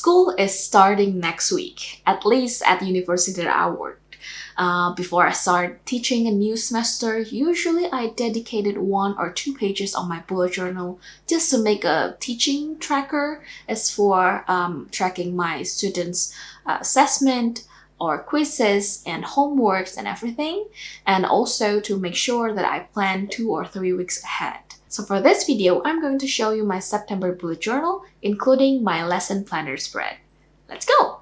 School is starting next week, at least at the university that I work. Before I start teaching a new semester, usually I dedicated 1 or 2 pages on my bullet journal just to make a teaching tracker. It's for tracking my students' assessment or quizzes and homeworks and everything, and also to make sure that I plan 2 or 3 weeks ahead. So for this video, I'm going to show you my September bullet journal, including my lesson planner spread. Let's go!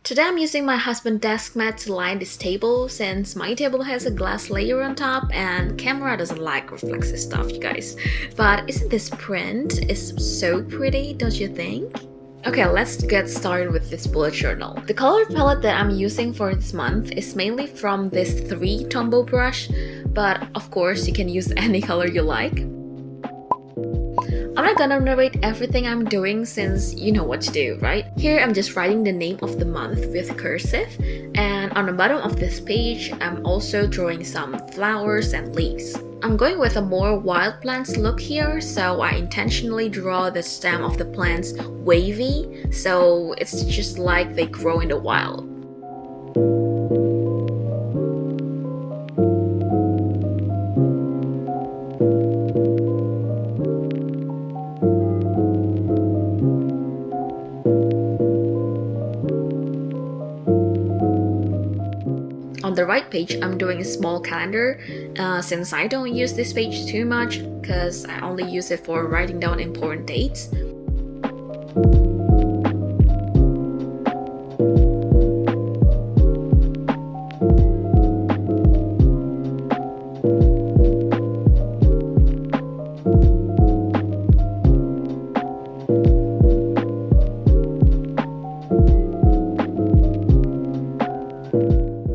Today I'm using my husband's desk mat to line this table since my table has a glass layer on top and camera doesn't like reflexive stuff, you guys. But isn't this print is so pretty, don't you think? Okay, let's get started with this bullet journal. The color palette that I'm using for this month is mainly from this 3 Tombow brush, but of course you can use any color you like. I'm not gonna narrate everything I'm doing since you know what to do, right? Here I'm just writing the name of the month with cursive, and on the bottom of this page I'm also drawing some flowers and leaves. I'm going with a more wild plants look here, so I intentionally draw the stem of the plants wavy, so it's just like they grow in the wild. On the right page, I'm doing a small calendar since I don't use this page too much because I only use it for writing down important dates.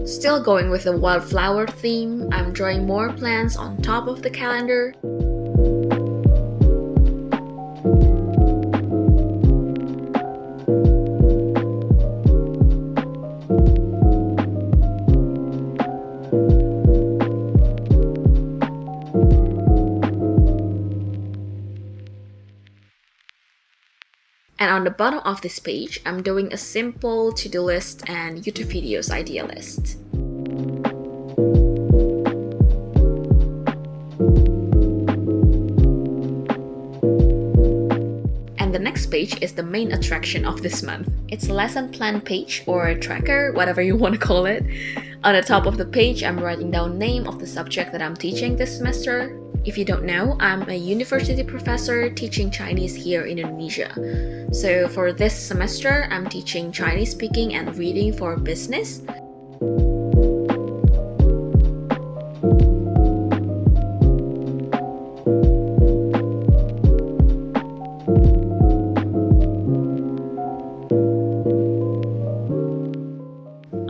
Still going with the wildflower theme, I'm drawing more plants on top of the calendar. And on the bottom of this page, I'm doing a simple to-do list and YouTube videos idea list. And the next page is the main attraction of this month. It's a lesson plan page or a tracker, whatever you want to call it. On the top of the page, I'm writing down name of the subject that I'm teaching this semester. If you don't know, I'm a university professor teaching Chinese here in Indonesia. So for this semester, I'm teaching Chinese speaking and reading for business.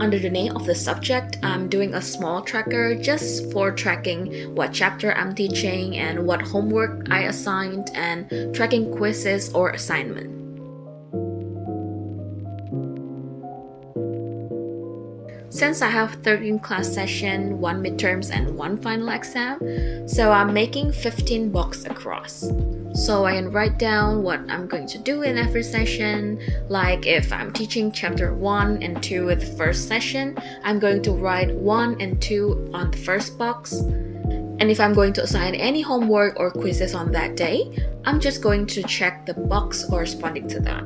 Under the name of the subject, I'm doing a small tracker just for tracking what chapter I'm teaching and what homework I assigned and tracking quizzes or assignment. Since I have 13 class sessions, 1 midterms and 1 final exam, so I'm making 15 boxes across. So I can write down what I'm going to do in every session. Like if I'm teaching chapter 1 and 2 with the first session, I'm going to write 1 and 2 on the first box. And if I'm going to assign any homework or quizzes on that day, I'm just going to check the box corresponding to that.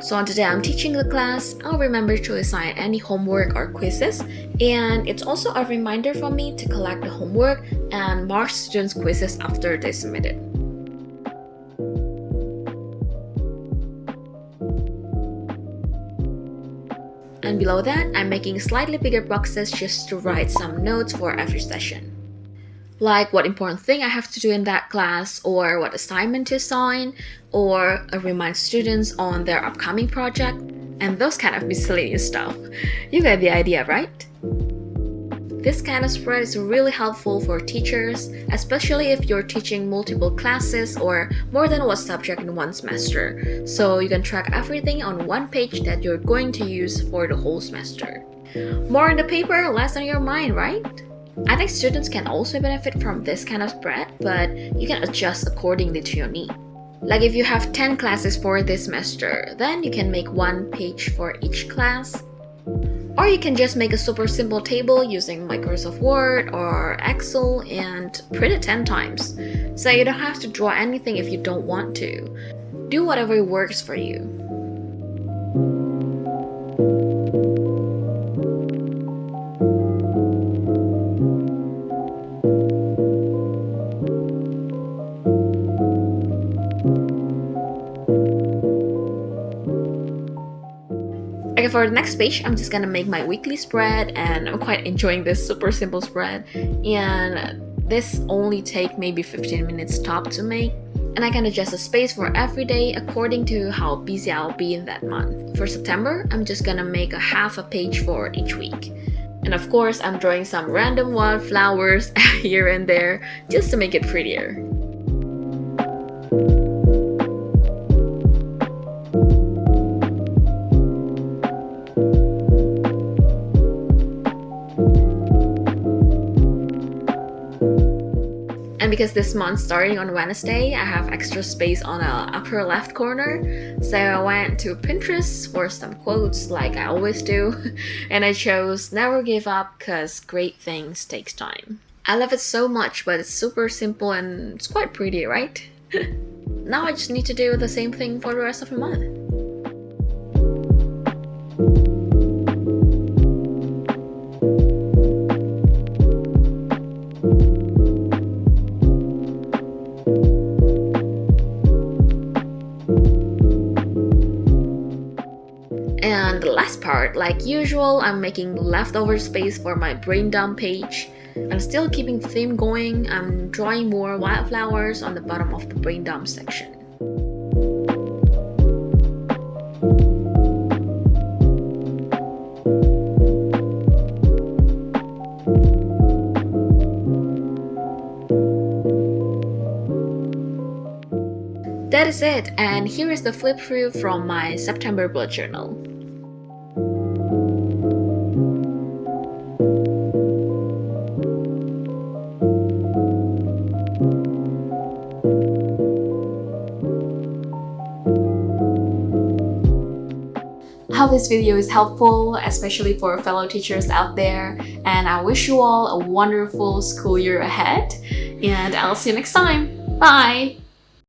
So on the day I'm teaching the class, I'll remember to assign any homework or quizzes, and it's also a reminder for me to collect the homework and mark students' quizzes after they submit it. And below that, I'm making slightly bigger boxes just to write some notes for every session. Like what important thing I have to do in that class, or what assignment to assign, or remind students on their upcoming project, and those kind of miscellaneous stuff. You get the idea, right? This kind of spread is really helpful for teachers, especially if you're teaching multiple classes or more than one subject in one semester. So you can track everything on one page that you're going to use for the whole semester. More on the paper, less on your mind, right? I think students can also benefit from this kind of spread, but you can adjust accordingly to your need. Like if you have 10 classes for this semester, then you can make one page for each class. Or you can just make a super simple table using Microsoft Word or Excel and print it 10 times. So you don't have to draw anything if you don't want to. Do whatever works for you. Okay, for the next page, I'm just gonna make my weekly spread, and I'm quite enjoying this super simple spread. And this only take maybe 15 minutes top to make. And I can adjust the space for every day according to how busy I'll be in that month. For September, I'm just gonna make a half a page for each week. And of course, I'm drawing some random wildflowers here and there just to make it prettier. And because this month starting on Wednesday, I have extra space on the upper left corner, so I went to Pinterest for some quotes like I always do, and I chose "Never give up, cause great things takes time." I love it so much, but it's super simple and it's quite pretty, right? Now I just need to do the same thing for the rest of the month. And the last part, like usual, I'm making leftover space for my brain dump page. I'm still keeping the theme going. I'm drawing more wildflowers on the bottom of the brain dump section. That is it, and here is the flip through from my September bullet journal. I hope this video is helpful, especially for fellow teachers out there, and I wish you all a wonderful school year ahead, and I'll see you next time. Bye!